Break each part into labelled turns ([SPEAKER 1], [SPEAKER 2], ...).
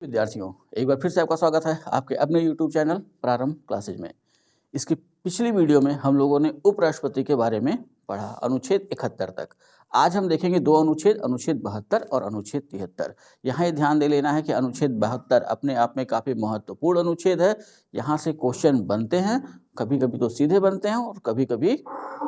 [SPEAKER 1] विद्यार्थियों, एक बार फिर से आपका स्वागत है आपके अपने YouTube चैनल प्रारंभ क्लासेज में। इसकी पिछली वीडियो में हम लोगों ने उपराष्ट्रपति के बारे में पढ़ा, अनुच्छेद 71 तक। आज हम देखेंगे दो अनुच्छेद, अनुच्छेद 72 और अनुच्छेद 73। यहाँ ये ध्यान दे लेना है कि अनुच्छेद 72 अपने आप में काफ़ी महत्वपूर्ण अनुच्छेद है। यहाँ से क्वेश्चन बनते हैं, कभी कभी तो सीधे बनते हैं और कभी कभी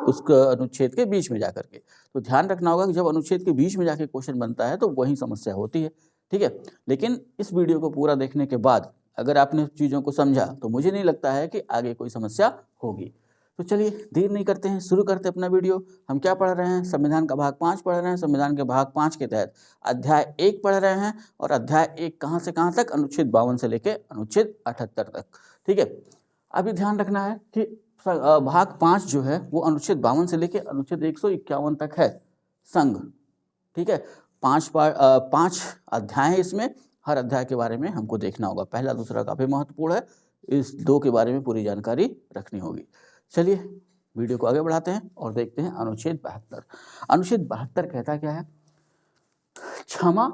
[SPEAKER 1] उस अनुच्छेद के बीच में जाकर के। तो ध्यान रखना होगा कि जब अनुच्छेद के बीच में जाके क्वेश्चन बनता है तो वही समस्या होती है, ठीक है। लेकिन इस वीडियो को पूरा देखने के बाद अगर आपने चीज़ों को समझा तो मुझे नहीं लगता है कि आगे कोई समस्या होगी। तो चलिए देर नहीं करते हैं, शुरू करते हैं अपना वीडियो। हम क्या पढ़ रहे हैं? संविधान का भाग 5 पढ़ रहे हैं। संविधान के भाग 5 के तहत अध्याय 1 पढ़ रहे हैं और अध्याय 1 कहाँ से कहाँ तक? अनुच्छेद 52 से लेकर अनुच्छेद 78 तक, ठीक है। अभी ध्यान रखना है कि भाग 5 जो है वो अनुच्छेद 52 से लेकर अनुच्छेद 151 तक है, संघ, ठीक है। 5 अध्याय हैं इसमें, हर अध्याय के बारे में हमको देखना होगा। पहला दूसरा काफ़ी महत्वपूर्ण है, इस दो के बारे में पूरी जानकारी रखनी होगी। चलिए वीडियो को आगे बढ़ाते हैं और देखते हैं अनुच्छेद 72। अनुच्छेद 72 कहता क्या है? क्षमा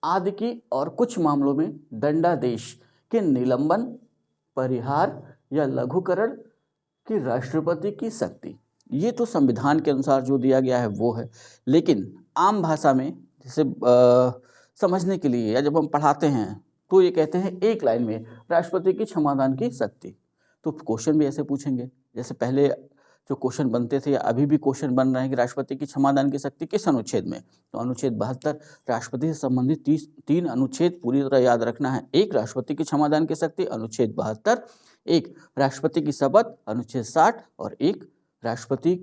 [SPEAKER 1] आदि की और कुछ मामलों में दंडादेश के निलंबन, परिहार या लघुकरण की राष्ट्रपति की शक्ति। ये तो संविधान के अनुसार जो दिया गया है वो है, लेकिन आम भाषा में जैसे समझने के लिए या जब हम पढ़ाते हैं तो ये कहते हैं एक लाइन में राष्ट्रपति की क्षमादान की शक्ति। तो क्वेश्चन भी ऐसे पूछेंगे जैसे पहले जो क्वेश्चन बनते थे या अभी भी क्वेश्चन बन रहे हैं कि राष्ट्रपति की क्षमादान की शक्ति किस अनुच्छेद में? तो अनुच्छेद 72। राष्ट्रपति से संबंधित 3 अनुच्छेद पूरी तरह याद रखना है। एक, राष्ट्रपति की क्षमादान की शक्ति अनुच्छेद 72, एक राष्ट्रपति की शपथ अनुच्छेद 60 और एक राष्ट्रपति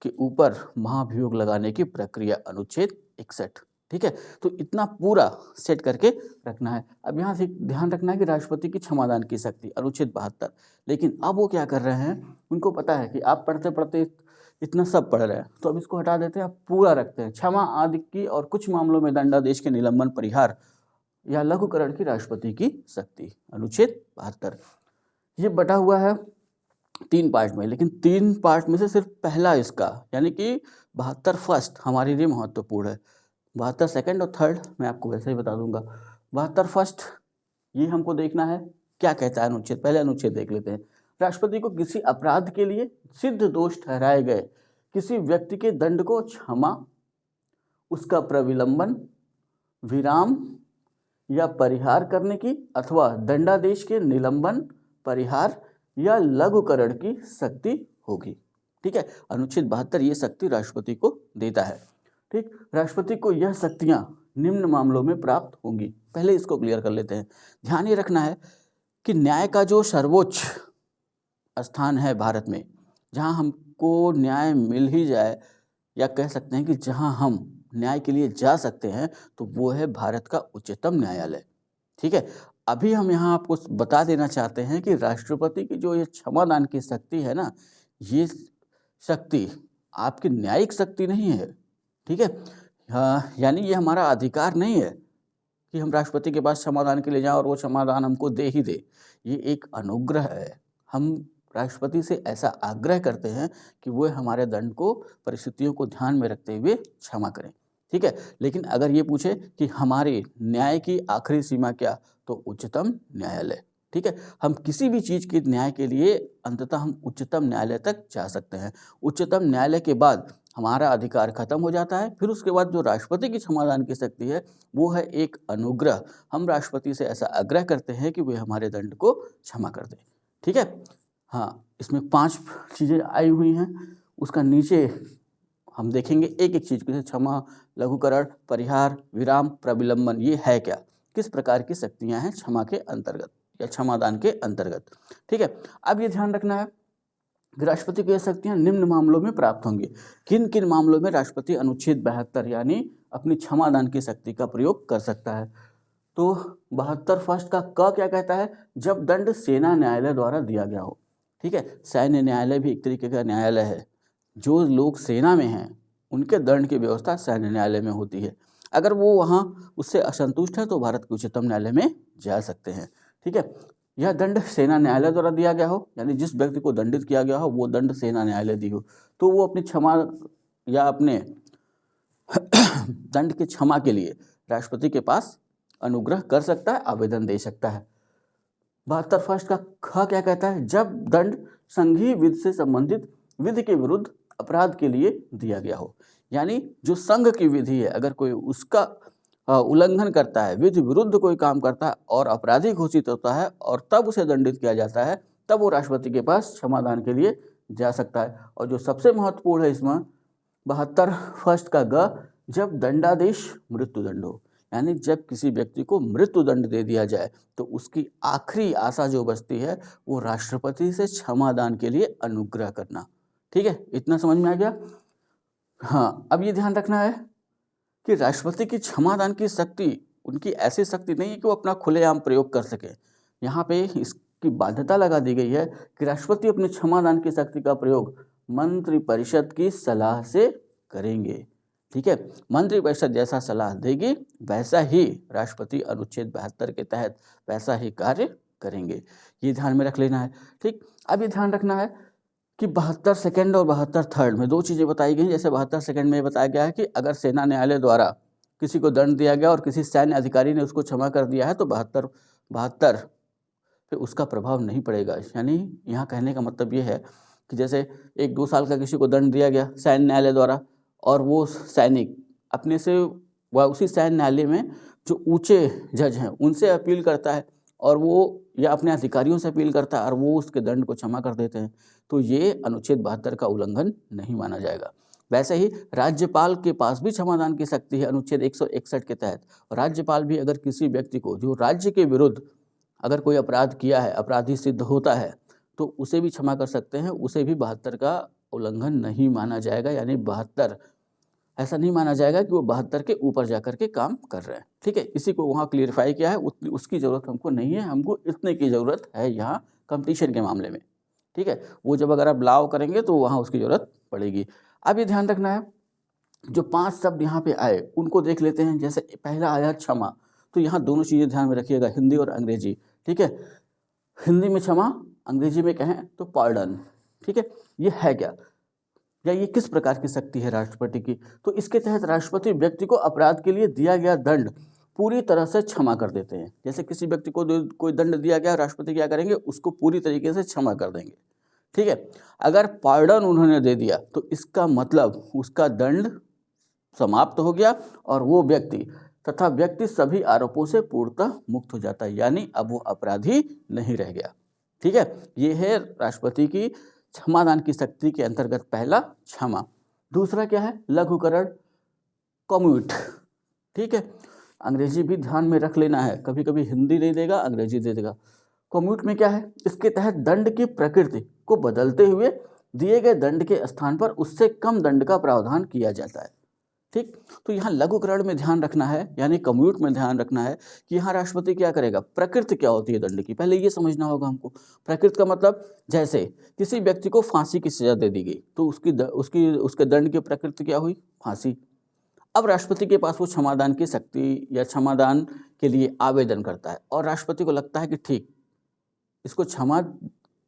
[SPEAKER 1] के ऊपर महाभियोग लगाने की प्रक्रिया अनुच्छेद 61, ठीक है। तो इतना पूरा सेट करके रखना है। अब यहाँ से ध्यान रखना है कि राष्ट्रपति की क्षमादान की शक्ति अनुच्छेद 72। लेकिन अब वो क्या कर रहे हैं, उनको पता है कि आप पढ़ते पढ़ते इतना सब पढ़ रहे हैं, तो अब इसको हटा देते हैं, अब पूरा रखते हैं। क्षमा आदि की और कुछ मामलों में दंडादेश के निलंबन, परिहार या लघुकरण की राष्ट्रपति की शक्ति अनुच्छेद 72। ये बटा हुआ है 3 पार्ट में, लेकिन 3 पार्ट में से सिर्फ पहला इसका यानी कि 72 फर्स्ट हमारे लिए महत्वपूर्ण है। 72 सेकंड और थर्ड मैं आपको वैसे ही बता दूंगा। 72 फर्स्ट ये हमको देखना है क्या कहता है अनुच्छेद। पहले अनुच्छेद देख लेते हैं। राष्ट्रपति को किसी अपराध के लिए सिद्ध दोष ठहराए गए किसी व्यक्ति के दंड को क्षमा, उसका प्रविलंबन, विराम या परिहार करने की अथवा दंडादेश के निलंबन, परिहार या लघुकरण की शक्ति होगी, ठीक है। अनुच्छेद 72 ये शक्ति राष्ट्रपति को देता है, ठीक। राष्ट्रपति को यह शक्तियां निम्न मामलों में प्राप्त होंगी। पहले इसको क्लियर कर लेते हैं। ध्यान ये रखना है कि न्याय का जो सर्वोच्च स्थान है भारत में, जहां हमको न्याय मिल ही जाए या कह सकते हैं कि जहां हम न्याय के लिए जा सकते हैं, तो वो है भारत का उच्चतम न्यायालय, ठीक है। अभी हम यहाँ आपको बता देना चाहते हैं कि राष्ट्रपति की जो ये क्षमादान की शक्ति है ना, ये शक्ति आपकी न्यायिक शक्ति नहीं है, ठीक है। हाँ, यानी ये हमारा अधिकार नहीं है कि हम राष्ट्रपति के पास क्षमादान के लिए जाएं और वो क्षमादान हमको दे ही दे। ये एक अनुग्रह है। हम राष्ट्रपति से ऐसा आग्रह करते हैं कि वो हमारे दंड को, परिस्थितियों को ध्यान में रखते हुए क्षमा करें, ठीक है। लेकिन अगर ये पूछे कि हमारे न्याय की आखिरी सीमा क्या, तो उच्चतम न्यायालय, ठीक है। हम किसी भी चीज़ के न्याय के लिए अंततः हम उच्चतम न्यायालय तक जा सकते हैं। उच्चतम न्यायालय के बाद हमारा अधिकार खत्म हो जाता है। फिर उसके बाद जो राष्ट्रपति की क्षमादान की शक्ति है वो है एक अनुग्रह। हम राष्ट्रपति से ऐसा आग्रह करते हैं कि वे हमारे दंड को क्षमा कर दें, ठीक है। हाँ, इसमें 5 चीज़ें आई हुई हैं। उसका नीचे हम देखेंगे एक एक चीज़, जैसे क्षमा, लघुकरण, परिहार, विराम, प्रविलंबन, ये है क्या, किस प्रकार की शक्तियां हैं क्षमा के अंतर्गत या क्षमादान के अंतर्गत, ठीक है। अब ये ध्यान रखना है राष्ट्रपति को यह शक्तियां निम्न मामलों में प्राप्त होंगी। किन किन मामलों में राष्ट्रपति अनुच्छेद 72 यानी अपनी क्षमादान की शक्ति का प्रयोग कर सकता है? तो 72 फर्स्ट का क क्या कहता है? जब दंड सेना न्यायालय द्वारा दिया गया हो, ठीक है। सैन्य न्यायालय भी एक तरीके का न्यायालय है। जो लोग सेना में हैं उनके दंड की व्यवस्था सैन्य न्यायालय में होती है। अगर वो वहाँ उससे असंतुष्ट है तो भारत के उच्चतम न्यायालय में जा सकते हैं, ठीक है। यह दंड सेना न्यायालय द्वारा दिया गया हो, यानी जिस व्यक्ति को दंडित किया गया हो वो दंड सेना न्यायालय दी हो, तो वो अपनी क्षमा या अपने दंड की क्षमा के लिए राष्ट्रपति के पास अनुग्रह कर सकता है, आवेदन दे सकता है। 72 फर्स्ट का ख क्या कहता है? जब दंड संघीय विधि से संबंधित विधि के विरुद्ध अपराध के लिए दिया गया हो, यानी जो संघ की विधि है अगर कोई उसका उल्लंघन करता है, विधि विरुद्ध कोई काम करता है और अपराधी घोषित होता है और तब उसे दंडित किया जाता है, तब वो राष्ट्रपति के पास क्षमादान के लिए जा सकता है। और जो सबसे महत्वपूर्ण है इसमें 72 फर्स्ट का ग, जब दंडादेश मृत्युदंड हो, यानी जब किसी व्यक्ति को मृत्युदंड दे दिया जाए तो उसकी आखिरी आशा जो बचती है वो राष्ट्रपति से क्षमादान के लिए अनुग्रह करना। ठीक है, इतना समझ में आ गया? हाँ, अब ये ध्यान रखना है कि राष्ट्रपति की क्षमादान की शक्ति उनकी ऐसी शक्ति नहीं है कि वो अपना खुलेआम प्रयोग कर सके। यहाँ पे इसकी बाध्यता लगा दी गई है कि राष्ट्रपति अपने क्षमादान की शक्ति का प्रयोग मंत्रिपरिषद की सलाह से करेंगे। ठीक है, मंत्रिपरिषद जैसा सलाह देगी वैसा ही राष्ट्रपति अनुच्छेद 72 के तहत वैसा ही कार्य करेंगे। ये ध्यान में रख लेना है। ठीक, अब ये ध्यान रखना है कि 72 सेकंड और 72 थर्ड में दो चीज़ें बताई गई। जैसे 72 सेकंड में बताया गया है कि अगर सेना न्यायालय द्वारा किसी को दंड दिया गया और किसी सैन्य अधिकारी ने उसको क्षमा कर दिया है तो 72 पे उसका प्रभाव नहीं पड़ेगा। यानी यहाँ कहने का मतलब ये है कि जैसे 1-2 साल का किसी को दंड दिया गया सैन्य न्यायालय द्वारा और वो सैनिक अपने से व उसी सैन्य न्यायालय में जो ऊंचे जज हैं उनसे अपील करता है और वो या अपने अधिकारियों से अपील करता है और वो उसके दंड को क्षमा कर देते हैं, तो ये अनुच्छेद 72 का उल्लंघन नहीं माना जाएगा। वैसे ही राज्यपाल के पास भी क्षमादान की शक्ति है अनुच्छेद 161 के तहत। राज्यपाल भी अगर किसी व्यक्ति को जो राज्य के विरुद्ध अगर कोई अपराध किया है, अपराधी सिद्ध होता है, तो उसे भी क्षमा कर सकते हैं, उसे भी 72 का उल्लंघन नहीं माना जाएगा। यानी 72 ऐसा नहीं माना जाएगा कि वो 72 के ऊपर जाकर के काम कर रहे हैं। ठीक है, इसी को वहाँ क्लियरफाई किया है, उसकी ज़रूरत हमको नहीं है, हमको इतने की ज़रूरत है यहाँ कंपटीशन के मामले में। ठीक है, वो जब अगर आप लाव करेंगे तो वहाँ उसकी ज़रूरत पड़ेगी। अब ये ध्यान रखना है, जो 5 शब्द यहाँ पे आए उनको देख लेते हैं। जैसे पहला आया क्षमा, तो यहाँ दोनों चीज़ें ध्यान में रखिएगा, हिंदी और अंग्रेजी। ठीक है, हिंदी में क्षमा, अंग्रेजी में कहें तो पार्डन। ठीक है, ये है क्या या ये किस प्रकार की शक्ति है राष्ट्रपति की? तो इसके तहत राष्ट्रपति व्यक्ति को अपराध के लिए दिया गया दंड पूरी तरह से क्षमा कर देते हैं। जैसे किसी व्यक्ति को कोई दंड दिया गया, राष्ट्रपति क्या करेंगे, उसको पूरी तरीके से क्षमा कर देंगे। ठीक है, अगर पार्डन उन्होंने दे दिया तो इसका मतलब उसका दंड समाप्त हो गया और वो व्यक्ति सभी आरोपों से पूर्णतः मुक्त हो जाता है, यानी अब वो अपराधी नहीं रह गया। ठीक है, ये है राष्ट्रपति की क्षमादान की शक्ति के अंतर्गत पहला क्षमा। दूसरा क्या है? लघुकरण, कम्यूट। ठीक है, अंग्रेजी भी ध्यान में रख लेना है, कभी कभी हिंदी नहीं देगा, अंग्रेजी दे देगा। कम्यूट में क्या है? इसके तहत दंड की प्रकृति को बदलते हुए दिए गए दंड के स्थान पर उससे कम दंड का प्रावधान किया जाता है। ठीक, तो यहाँ लघुकरण में ध्यान रखना है, यानी कम्यूट में ध्यान रखना है कि यहाँ राष्ट्रपति क्या करेगा, प्रकृति क्या होती है दंड की, पहले ये समझना होगा हमको। प्रकृति का मतलब जैसे किसी व्यक्ति को फांसी की सजा दे दी गई तो उसके दंड की प्रकृति क्या हुई? फांसी। अब राष्ट्रपति के पास वो क्षमादान की शक्ति या क्षमादान के लिए आवेदन करता है और राष्ट्रपति को लगता है कि ठीक, इसको क्षमा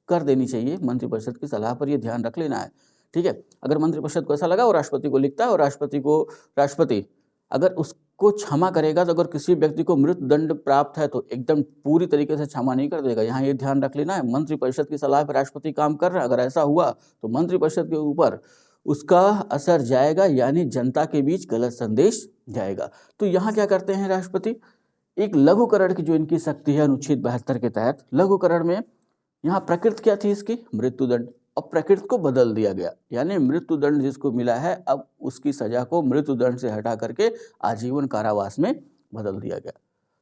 [SPEAKER 1] कर देनी चाहिए, मंत्रिपरिषद की सलाह पर ये ध्यान रख लेना है। ठीक है, अगर मंत्रिपरिषद को ऐसा लगा और राष्ट्रपति को लिखता है और राष्ट्रपति अगर उसको क्षमा करेगा तो अगर किसी व्यक्ति को मृत्यु दंड प्राप्त है तो एकदम पूरी तरीके से क्षमा नहीं कर देगा। यहाँ ये ध्यान रख लेना है, मंत्रिपरिषद की सलाह पर राष्ट्रपति काम कर रहा है, अगर ऐसा हुआ तो मंत्रिपरिषद के ऊपर उसका असर जाएगा, यानी जनता के बीच गलत संदेश जाएगा। तो यहाँ क्या करते हैं राष्ट्रपति, एक लघुकरण की जो इनकी शक्ति है अनुच्छेद 72 के तहत, लघुकरण में यहाँ प्रकृति क्या थी इसकी? मृत्युदंड। अब प्रकृति को बदल दिया गया, यानी मृत्युदंड जिसको मिला है अब उसकी सजा को मृत्युदंड से हटा करके आजीवन कारावास में बदल दिया गया।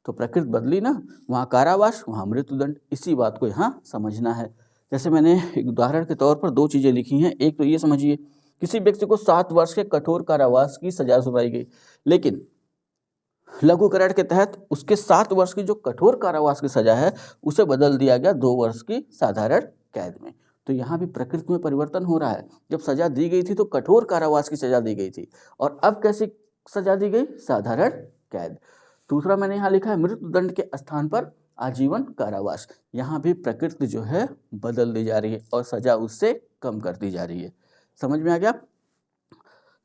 [SPEAKER 1] तो प्रकृति बदली ना, वहाँ कारावास, वहाँ मृत्युदंड, इसी बात को यहाँ समझना है। जैसे मैंने एक उदाहरण के तौर पर दो चीज़ें लिखी हैं। एक तो ये समझिए, किसी व्यक्ति को 7 वर्ष के कठोर कारावास की सजा सुनाई गई, लेकिन लघुकरण के तहत उसके 7 वर्ष की जो कठोर कारावास की सजा है उसे बदल दिया गया 2 वर्ष की साधारण कैद में। तो यहाँ भी प्रकृति में परिवर्तन हो रहा है। जब सजा दी गई थी तो कठोर कारावास की सजा दी गई थी और अब कैसी सजा दी गई? साधारण कैद। दूसरा मैंने यहाँ लिखा है मृत्युदंड के स्थान पर आजीवन कारावास। यहाँ भी प्रकृति जो है बदल दी जा रही है और सजा उससे कम कर दी जा रही है। समझ में आ गया?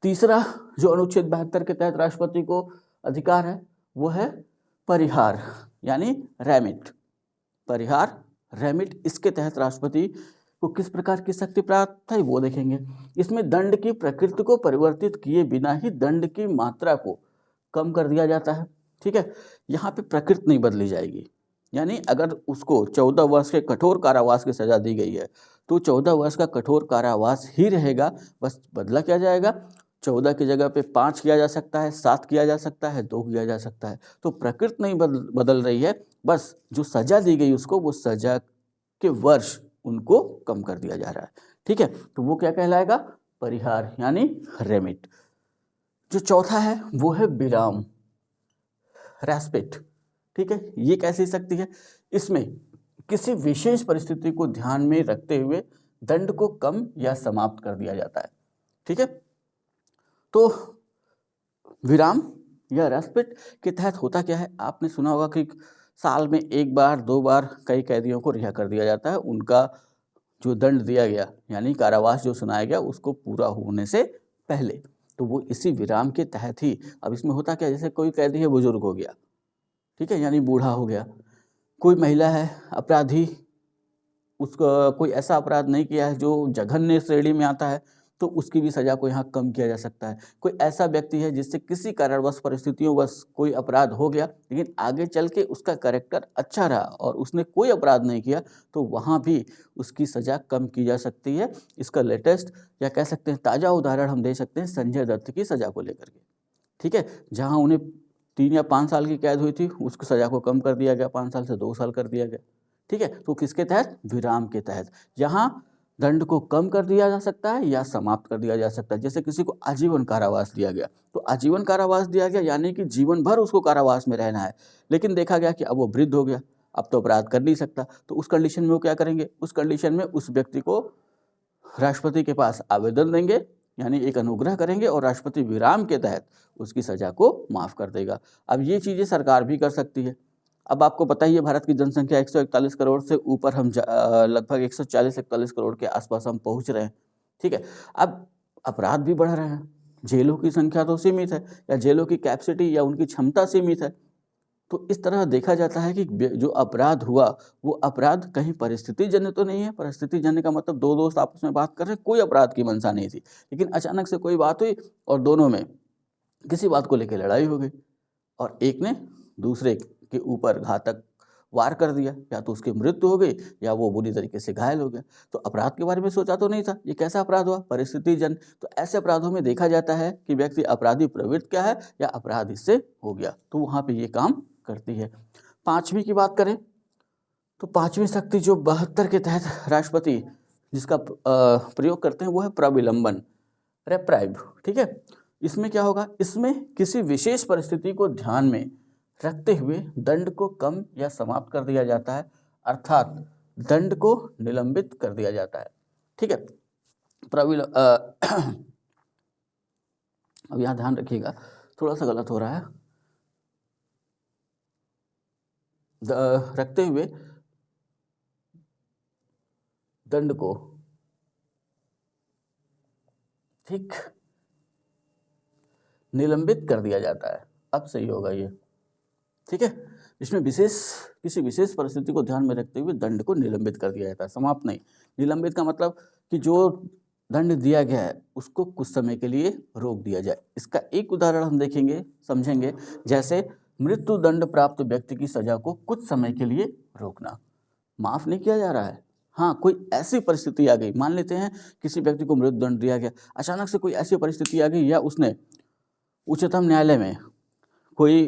[SPEAKER 1] तीसरा जो अनुच्छेद 72 के तहत राष्ट्रपति को अधिकार है वो है परिहार यानी रेमिट, परिहार रेमिट, इसके तहत राष्ट्रपति को किस प्रकार की शक्ति प्राप्त है वो देखेंगे। इसमें दंड की प्रकृति को परिवर्तित किए बिना ही दंड की मात्रा को कम कर दिया जाता है। ठीक है, यहाँ पे प्रकृति नहीं बदली जाएगी, यानी अगर उसको 14 वर्ष के कठोर कारावास की सजा दी गई है तो 14 वर्ष का कठोर कारावास ही रहेगा, बस बदला क्या जाएगा, 14 की जगह पे 5 किया जा सकता है, 7 किया जा सकता है, 2 किया जा सकता है। तो प्रकृति नहीं बदल रही है, बस जो सजा दी गई उसको, वो सजा के वर्ष उनको कम कर दिया जा रहा है। ठीक है, तो वो क्या कहलाएगा, परिहार यानी रेमिट। जो चौथा है वो है विराम, रेस्पिट। ठीक है, ये कैसी शक्ति है, इसमें किसी विशेष परिस्थिति को ध्यान में रखते हुए दंड को कम या समाप्त कर दिया जाता है। ठीक है, तो विराम या रेस्पिट के तहत होता क्या है, आपने सुना होगा कि साल में 1 बार 2 बार कई कैदियों को रिहा कर दिया जाता है, उनका जो दंड दिया गया यानी कारावास जो सुनाया गया उसको पूरा होने से पहले, तो वो इसी विराम के तहत ही। अब इसमें होता क्या, जैसे कोई कैदी है बुजुर्ग हो गया, ठीक है, यानी बूढ़ा हो गया, कोई महिला है अपराधी, उसका कोई ऐसा अपराध नहीं किया है जो जघन्य श्रेणी में आता है, तो उसकी भी सज़ा को यहाँ कम किया जा सकता है। कोई ऐसा व्यक्ति है जिससे किसी कारणवश परिस्थितियों बस कोई अपराध हो गया, लेकिन आगे चल के उसका कैरेक्टर अच्छा रहा और उसने कोई अपराध नहीं किया, तो वहाँ भी उसकी सज़ा कम की जा सकती है। इसका लेटेस्ट या कह सकते हैं ताज़ा उदाहरण हम दे सकते हैं संजय दत्त की सज़ा को लेकर के। ठीक है, जहाँ उन्हें 3 या 5 साल की कैद हुई थी, उसकी सज़ा को कम कर दिया गया, 5 साल से 2 साल कर दिया गया। ठीक है, तो किसके तहत, विराम के तहत, यहाँ दंड को कम कर दिया जा सकता है या समाप्त कर दिया जा सकता है। जैसे किसी को आजीवन कारावास दिया गया, तो आजीवन कारावास दिया गया यानी कि जीवन भर उसको कारावास में रहना है, लेकिन देखा गया कि अब वो वृद्ध हो गया, अब तो अपराध कर नहीं सकता, तो उस कंडीशन में वो क्या करेंगे, उस कंडीशन में उस व्यक्ति को राष्ट्रपति के पास आवेदन देंगे, यानी एक अनुग्रह करेंगे और राष्ट्रपति विराम के तहत उसकी सजा को माफ़ कर देगा। अब ये चीज़ें सरकार भी कर सकती है। अब आपको पता ही है भारत की जनसंख्या 141 करोड़ से ऊपर हम लगभग 140-41 करोड़ के आसपास हम पहुंच रहे हैं। ठीक है, अब अपराध भी बढ़ रहे हैं, जेलों की संख्या तो सीमित है या जेलों की कैपेसिटी या उनकी क्षमता सीमित है, तो इस तरह देखा जाता है कि जो अपराध हुआ वो अपराध कहीं परिस्थिति जन्य तो नहीं है। परिस्थिति जन्य का मतलब दो दोस्त आपस में बात कर रहे हैं, कोई अपराध की मंशा नहीं थी, लेकिन अचानक से कोई बात हुई और दोनों में किसी बात को लेकर लड़ाई हो गई और एक ने दूसरे के ऊपर घातक वार कर दिया, या तो उसकी मृत्यु हो गई या वो बुरी तरीके से घायल हो गया। तो अपराध के बारे में सोचा तो नहीं था, ये कैसा अपराध हुआ, परिस्थिति जन। तो ऐसे अपराधों में देखा जाता है कि व्यक्ति अपराधी प्रवृत्त क्या है या अपराध इससे हो गया, तो वहाँ पे ये काम करती है। 5वीं की बात करें तो 5वीं शक्ति जो 72 के तहत राष्ट्रपति जिसका प्रयोग करते हैं वो है प्रविलंबन, रेप्राइव। ठीक है, इसमें क्या होगा, इसमें किसी विशेष परिस्थिति को ध्यान में रखते हुए दंड को कम या समाप्त कर दिया जाता है, अर्थात दंड को निलंबित कर दिया जाता है। ठीक है, अब यहाँ ध्यान रखिएगा, थोड़ा सा गलत हो रहा है, रखते हुए दंड को, ठीक, निलंबित कर दिया जाता है। अब सही होगा ये। ठीक है, इसमें किसी विशेष परिस्थिति को ध्यान में रखते हुए दंड को निलंबित कर दिया जाता है, समाप्त नहीं। निलंबित का मतलब कि जो दंड दिया गया है उसको कुछ समय के लिए रोक दिया जाए। इसका एक उदाहरण हम देखेंगे, समझेंगे, जैसे मृत्यु दंड प्राप्त व्यक्ति की सजा को कुछ समय के लिए रोकना, माफ नहीं किया जा रहा है। हाँ, कोई ऐसी परिस्थिति आ गई, मान लेते हैं किसी व्यक्ति को मृत्यु दंड दिया गया, अचानक से कोई ऐसी परिस्थिति आ गई या उसने उच्चतम न्यायालय में कोई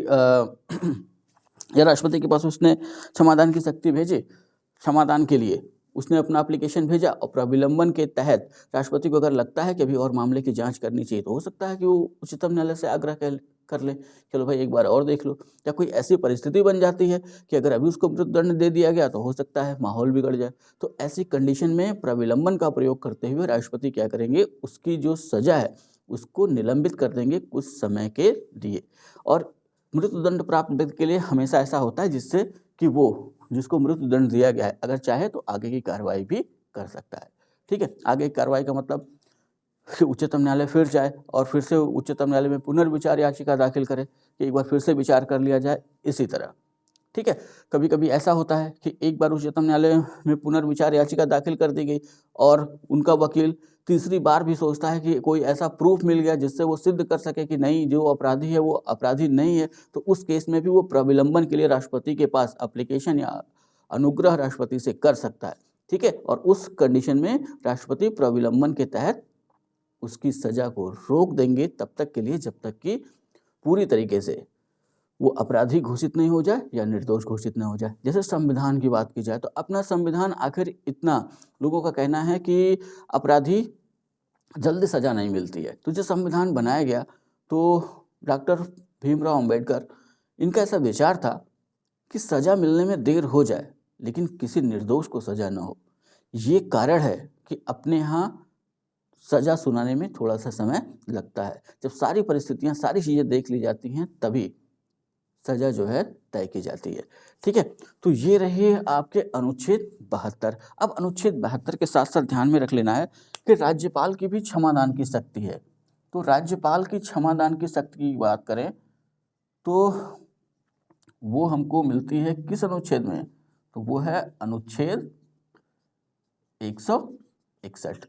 [SPEAKER 1] या राष्ट्रपति के पास उसने क्षमादान की शक्ति भेजी, क्षमादान के लिए उसने अपना एप्लीकेशन भेजा और प्रविलंबन के तहत राष्ट्रपति को अगर लगता है कि अभी और मामले की जांच करनी चाहिए, तो हो सकता है कि वो उच्चतम न्यायालय से आग्रह कर ले, चलो भाई एक बार और देख लो। या कोई ऐसी परिस्थिति बन जाती है कि अगर अभी उसको मृत्युदंड दे दिया गया तो हो सकता है माहौल बिगड़ जाए, तो ऐसी कंडीशन में प्रविलंबन का प्रयोग करते हुए राष्ट्रपति क्या करेंगे, उसकी जो सजा है उसको निलंबित कर देंगे कुछ समय के लिए। और मृत्युदंड प्राप्त व्यक्ति के लिए हमेशा ऐसा होता है जिससे कि वो जिसको मृत्युदंड दिया गया है अगर चाहे तो आगे की कार्रवाई भी कर सकता है। ठीक है, आगे की कार्रवाई का मतलब कि उच्चतम न्यायालय फिर जाए और फिर से उच्चतम न्यायालय में पुनर्विचार याचिका दाखिल करे, कि एक बार फिर से विचार कर लिया जाए, इसी तरह। ठीक है, कभी कभी ऐसा होता है कि एक बार उच्चतम न्यायालय में पुनर्विचार याचिका दाखिल कर दी गई और उनका वकील तीसरी बार भी सोचता है कि कोई ऐसा प्रूफ मिल गया जिससे वो सिद्ध कर सके कि नहीं, जो अपराधी है वो अपराधी नहीं है, तो उस केस में भी वो प्रविलंबन के लिए राष्ट्रपति के पास एप्लीकेशन या अनुग्रह राष्ट्रपति से कर सकता है। ठीक है, और उस कंडीशन में राष्ट्रपति प्रविलंबन के तहत उसकी सजा को रोक देंगे तब तक के लिए जब तक कि पूरी तरीके से वो अपराधी घोषित नहीं हो जाए या निर्दोष घोषित नहीं हो जाए। जैसे संविधान की बात की जाए तो अपना संविधान आखिर इतना, लोगों का कहना है कि अपराधी जल्दी सजा नहीं मिलती है। तो जब संविधान बनाया गया तो डॉक्टर भीमराव अंबेडकर, इनका ऐसा विचार था कि सजा मिलने में देर हो जाए लेकिन किसी निर्दोष को सजा न हो। ये कारण है कि अपने यहाँ सजा सुनाने में थोड़ा सा समय लगता है। जब सारी परिस्थितियाँ, सारी चीज़ें देख ली जाती हैं तभी सजा जो है तय की जाती है। ठीक है, तो ये रही आपके अनुच्छेद 72। अब अनुच्छेद 72 के साथ साथ ध्यान में रख लेना है कि राज्यपाल की भी क्षमादान की शक्ति है। तो राज्यपाल की क्षमादान की शक्ति की बात करें तो वो हमको मिलती है किस अनुच्छेद में, तो वो है अनुच्छेद 161।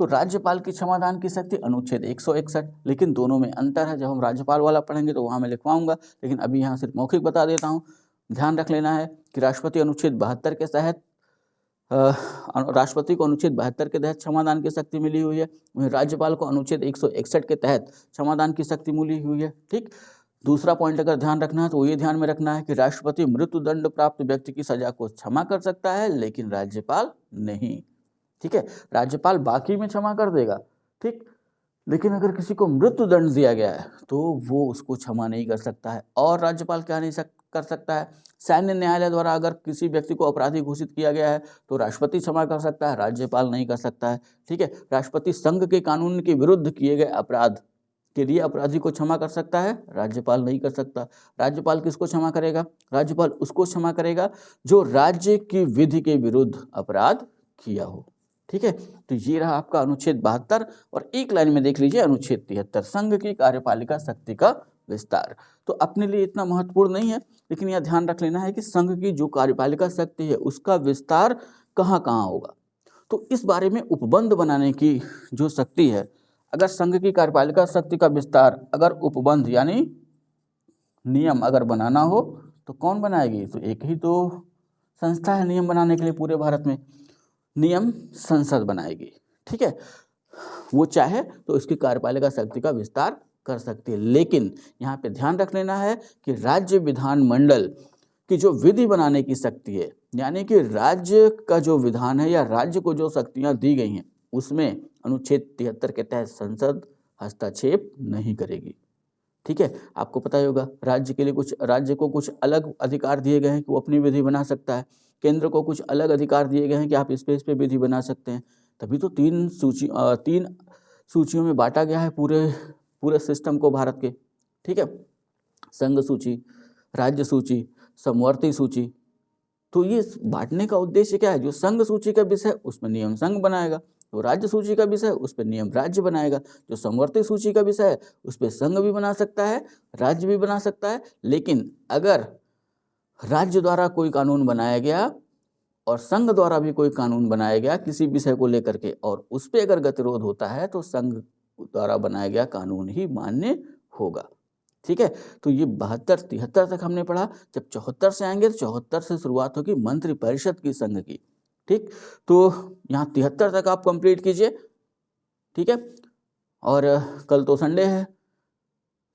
[SPEAKER 1] तो राज्यपाल की क्षमादान की शक्ति अनुच्छेद 161, लेकिन दोनों में अंतर है। जब हम राज्यपाल वाला पढ़ेंगे तो वहाँ मैं लिखवाऊंगा, लेकिन अभी यहाँ सिर्फ मौखिक बता देता हूँ। ध्यान रख लेना है कि राष्ट्रपति अनुच्छेद 72 के तहत राष्ट्रपति को अनुच्छेद 72 के तहत क्षमादान की शक्ति मिली हुई है, वहीं राज्यपाल को अनुच्छेद 161 के तहत क्षमादान की शक्ति मिली हुई है। ठीक, दूसरा पॉइंट अगर ध्यान रखना है तो ये ध्यान में रखना है कि राष्ट्रपति मृत्युदंड प्राप्त व्यक्ति की सजा को क्षमा कर सकता है लेकिन राज्यपाल नहीं। ठीक है, राज्यपाल बाकी में क्षमा कर देगा, ठीक, लेकिन अगर किसी को मृत्युदंड दिया गया है तो वो उसको क्षमा नहीं कर सकता है। और राज्यपाल क्या नहीं कर सकता है, सैन्य न्यायालय द्वारा अगर किसी व्यक्ति को अपराधी घोषित किया गया है तो राष्ट्रपति क्षमा कर सकता है, राज्यपाल नहीं कर सकता है। ठीक है, राष्ट्रपति संघ के कानून के विरुद्ध किए गए अपराध के लिए अपराधी को क्षमा कर सकता है, राज्यपाल नहीं कर सकता। राज्यपाल किसको क्षमा करेगा, राज्यपाल उसको क्षमा करेगा जो राज्य की विधि के विरुद्ध अपराध किया हो। ठीक है, तो ये रहा आपका अनुच्छेद 72। और एक लाइन में देख लीजिए अनुच्छेद 73, संघ की कार्यपालिका शक्ति का विस्तार। तो अपने लिए इतना महत्वपूर्ण नहीं है, लेकिन यह ध्यान रख लेना है कि संघ की जो कार्यपालिका शक्ति है उसका विस्तार कहाँ कहाँ होगा। तो इस बारे में उपबंध बनाने की जो शक्ति है, अगर संघ की कार्यपालिका शक्ति का विस्तार, अगर उपबंध यानी नियम अगर बनाना हो तो कौन बनाएगी, तो एक ही तो संस्था है नियम बनाने के लिए पूरे भारत में, नियम संसद बनाएगी। ठीक है, वो चाहे तो इसकी कार्यपालिका शक्ति का विस्तार कर सकती है, लेकिन यहाँ पे ध्यान रख लेना है कि राज्य विधानमंडल की जो विधि बनाने की शक्ति है, यानी कि राज्य का जो विधान है या राज्य को जो शक्तियाँ दी गई हैं उसमें अनुच्छेद 73 के तहत संसद हस्तक्षेप नहीं करेगी। ठीक है, आपको पता ही होगा राज्य के लिए राज्य को कुछ अलग अधिकार दिए गए हैं कि वो अपनी विधि बना सकता है, केंद्र को कुछ अलग अधिकार दिए गए हैं कि आप इस पे विधि बना सकते हैं। तभी तो तीन सूचियों में बांटा गया है पूरे सिस्टम को भारत के। ठीक है, संघ सूची, राज्य सूची, समवर्ती सूची। तो ये बांटने का उद्देश्य क्या है, जो संघ सूची का विषय उसमें नियम संघ बनाएगा, तो राज्य सूची का विषय उस पर नियम राज्य बनाएगा, जो समवर्ती सूची का विषय है उस पर संघ भी बना सकता है, राज्य भी बना सकता है। लेकिन अगर राज्य द्वारा कोई कानून बनाया गया और संघ द्वारा भी कोई कानून बनाया गया किसी विषय को लेकर के और उस पर अगर गतिरोध होता है तो संघ द्वारा बनाया गया कानून ही मान्य होगा। ठीक है, तो ये 72-73 तक हमने पढ़ा। जब 74 से आएंगे तो 74 से शुरुआत होगी मंत्रिपरिषद की संघ की। ठीक, तो यहाँ 73 तक आप कंप्लीट कीजिए। ठीक है, और कल तो संडे है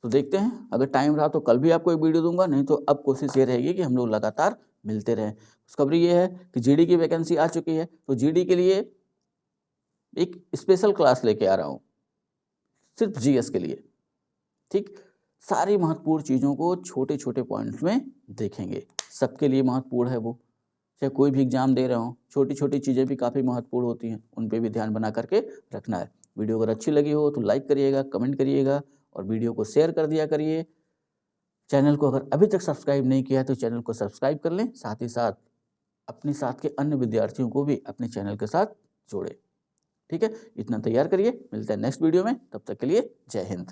[SPEAKER 1] तो देखते हैं, अगर टाइम रहा तो कल भी आपको एक वीडियो दूंगा, नहीं तो अब कोशिश ये रहेगी कि हम लोग लगातार मिलते रहें। खुशखबरी ये है कि जीडी की वैकेंसी आ चुकी है, तो जीडी के लिए एक स्पेशल क्लास लेके आ रहा हूँ सिर्फ जीएस के लिए। ठीक, सारी महत्वपूर्ण चीज़ों को छोटे छोटे पॉइंट्स में देखेंगे, सबके लिए महत्वपूर्ण है वो, चाहे कोई भी एग्जाम दे रहे हो, छोटी छोटी चीज़ें भी काफ़ी महत्वपूर्ण होती हैं, उन पे भी ध्यान बना करके रखना है। वीडियो अगर अच्छी लगी हो तो लाइक करिएगा, कमेंट करिएगा और वीडियो को शेयर कर दिया करिए। चैनल को अगर अभी तक सब्सक्राइब नहीं किया है तो चैनल को सब्सक्राइब कर लें, साथ ही साथ अपने साथ के अन्य विद्यार्थियों को भी अपने चैनल के साथ जोड़ें। ठीक है, इतना तैयार करिए, मिलते हैं नेक्स्ट वीडियो में, तब तक के लिए जय हिंद।